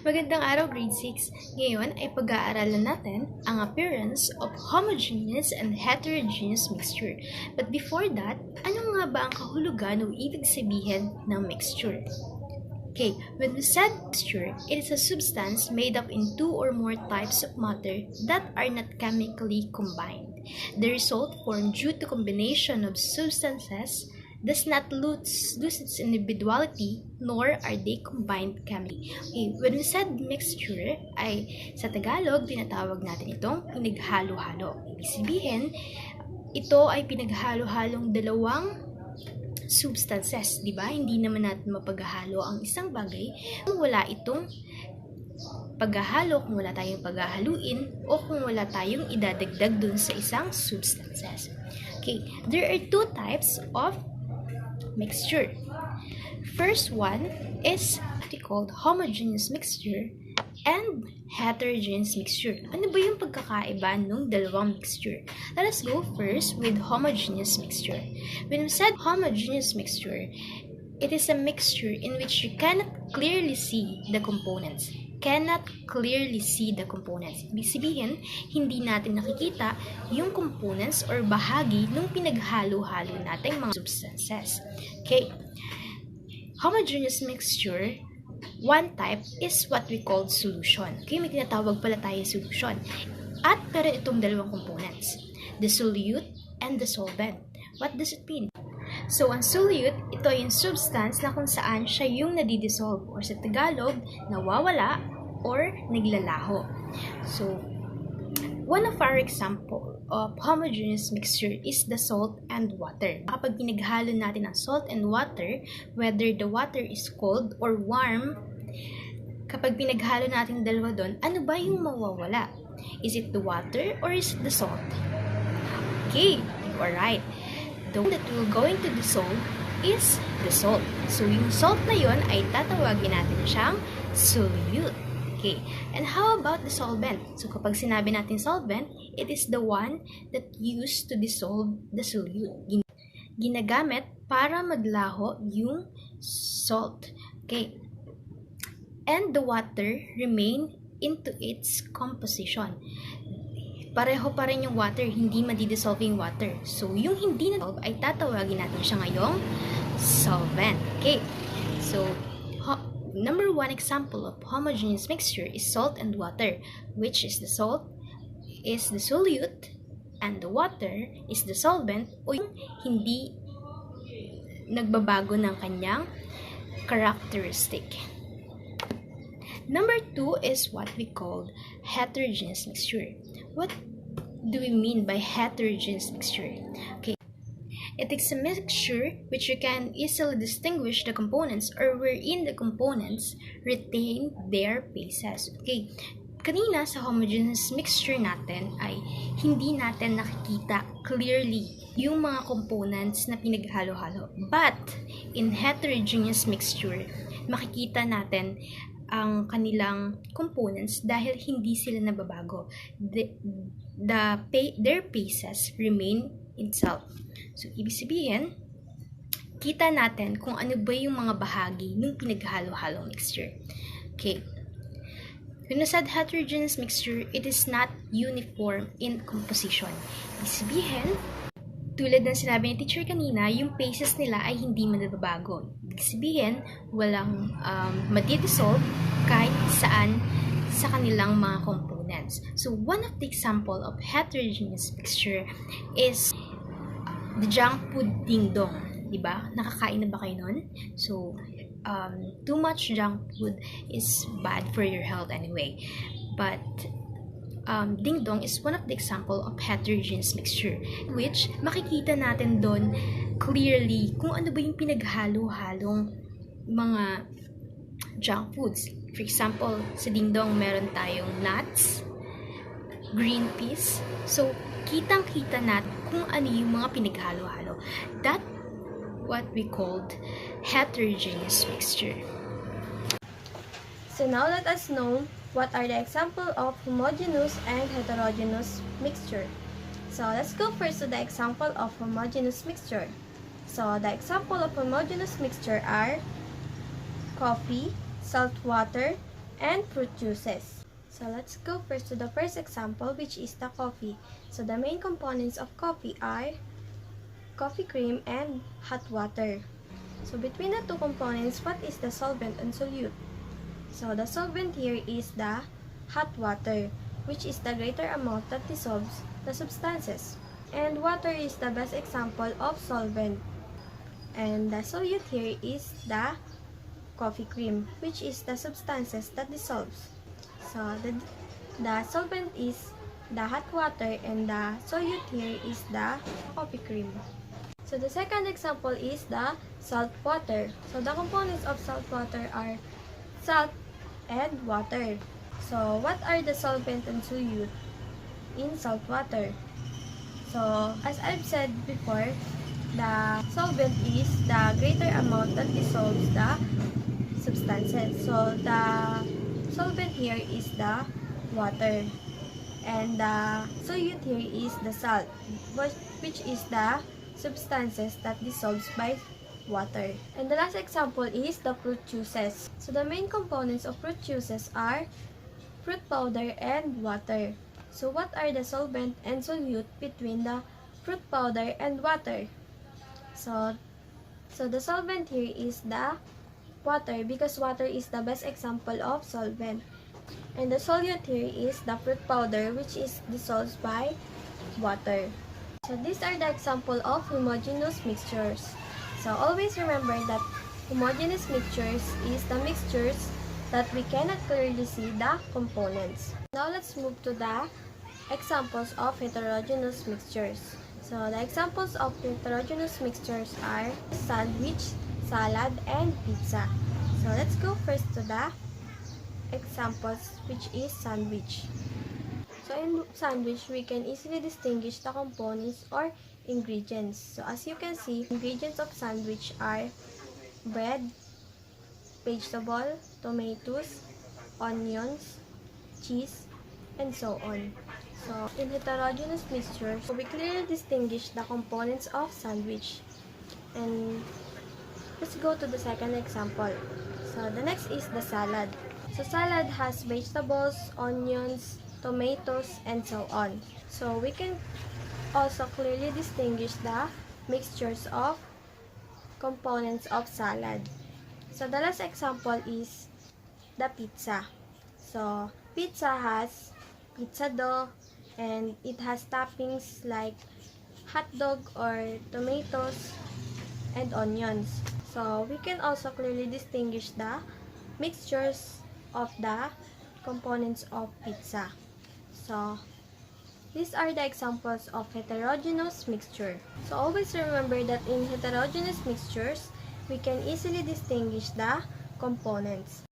Magandang araw, grade 6. Ngayon ay pag-aaralan natin ang appearance of homogeneous and heterogeneous mixture. But before that, ano nga ba ang kahulugan o ibig sabihin ng mixture? Okay, when we said mixture, it is a substance made up in two or more types of matter that are not chemically combined. The result formed due to combination of substances does not lose its individuality, nor are they combined chemically. Okay, when we said mixture, ay sa Tagalog, tinatawag natin itong pinaghalo-halo. Ibig sabihin, ito ay pinaghalo-halong dalawang substances, di ba? Hindi naman natin mapaghalo ang isang bagay kung wala itong paghahalo, kung wala tayong paghahaluin, o kung wala tayong idadagdag dun sa isang substances. Okay, there are two types of mixture. First one is what we call homogeneous mixture and heterogeneous mixture. Ano ba yung pagkakaiba ng dalawang mixture? Let us go first with homogeneous mixture. When we said homogeneous mixture, it is a mixture in which you cannot clearly see the components. Ibig sabihin, hindi natin nakikita yung components or bahagi ng pinaghalo-halo nating mga substances. Okay. Homogeneous mixture, one type is what we call solution. Okay, may tinatawag pala tayo solution. At pero itong dalawang components, the solute and the solvent. What does it mean? So, ang solute, ito yung substance na kung saan siya yung nadidissolve or sa Tagalog, nawawala or naglalaho. So, one of our example of homogeneous mixture is the salt and water. Kapag pinaghalo natin ang salt and water, whether the water is cold or warm, kapag pinaghalo natin dalawa doon, ano ba yung mawawala? Is it the water or is it the salt? Okay, you are right. The one that we're going to dissolve is the salt. So, yung salt na yon ay tatawagin natin siyang solute. Okay, and how about the solvent? So, kapag sinabi natin solvent, it is the one that used to dissolve the solute. Ginagamit para maglaho yung salt. Okay, and the water remain into its composition. Pareho pa rin yung water, hindi madidissolve yung water. So, yung hindi na-dissolve ay tatawagin natin siya ngayong solvent. Okay, so, number one example of homogeneous mixture is salt and water, which is the salt is the solute and the water is the solvent o yung hindi nagbabago ng kanyang characteristic. Number two is what we call heterogeneous mixture. What do we mean by heterogeneous mixture? Okay, it is a mixture which you can easily distinguish the components or wherein the components retain their bases. Okay, kanina sa homogeneous mixture natin ay hindi natin nakikita clearly yung mga components na pinaghalo-halo. But in heterogeneous mixture, makikita natin ang kanilang components dahil hindi sila nababago. Their bases remain itself. So, ibig sabihin, kita natin kung ano ba yung mga bahagi ng pinaghalo-halong mixture. Okay. When we said heterogeneous mixture, it is not uniform in composition. Ibig sabihin, tulad ng sinabi ni teacher kanina, yung bases nila ay hindi manababago. Ibig sabihin, walang madidissolve kahit saan sa kanilang mga components. So, one of the example of heterogeneous mixture is the junk food ding-dong. Diba? Nakakain na ba kayo nun? So, too much junk food is bad for your health anyway. But, ding-dong is one of the example of heterogeneous mixture, which makikita natin doon clearly kung ano ba yung pinaghalo-halong mga junk foods. For example, sa ding-dong meron tayong nuts, green peas. So, kitang-kita natin kung ano yung mga pinaghalo-halo. That's what we called heterogeneous mixture. So now let us know what are the example of homogeneous and heterogeneous mixture. So let's go first to the example of homogeneous mixture. So the example of homogeneous mixture are coffee, salt water, and fruit juices. So let's go first to the first example, which is the coffee. So the main components of coffee are coffee cream and hot water. So between the two components, what is the solvent and solute? So the solvent here is the hot water, which is the greater amount that dissolves the substances. And water is the best example of solvent. And the solute here is the coffee cream, which is the substances that dissolves. So the solvent is the hot water and the solute here is the coffee cream. So the second example is the salt water. So the components of salt water are salt and water. So what are the solvent and solute in salt water? So as I've said before, the solvent is the greater amount that dissolves the substances. So the solvent here is the water and the solute here is the salt, which is the substances that dissolves by water. And the last example is the fruit juices. So the main components of fruit juices are fruit powder and water. So what are the solvent and solute between the fruit powder and water? So the solvent here is the water because water is the best example of solvent. And the solute here is the fruit powder, which is dissolved by water. So these are the example of homogeneous mixtures. So always remember that homogeneous mixtures is the mixtures that we cannot clearly see the components. Now let's move to the examples of heterogeneous mixtures. So the examples of heterogeneous mixtures are sandwich, salad, and pizza. So let's go first to the examples, which is sandwich. So in sandwich, we can easily distinguish the components or ingredients. So as you can see, ingredients of sandwich are bread, vegetable, tomatoes, onions, cheese, and so on. So in heterogeneous mixtures, we clearly distinguish the components of sandwich. And let's go to the second example. So the next is the salad. So salad has vegetables, onions, tomatoes, and so on. So we can also clearly distinguish the mixtures of components of salad. So the last example is the pizza. So pizza has pizza dough and it has toppings like hot dog or tomatoes and onions. So we can also clearly distinguish the mixtures of the components of pizza. So these are the examples of heterogeneous mixture. So always remember that in heterogeneous mixtures, we can easily distinguish the components.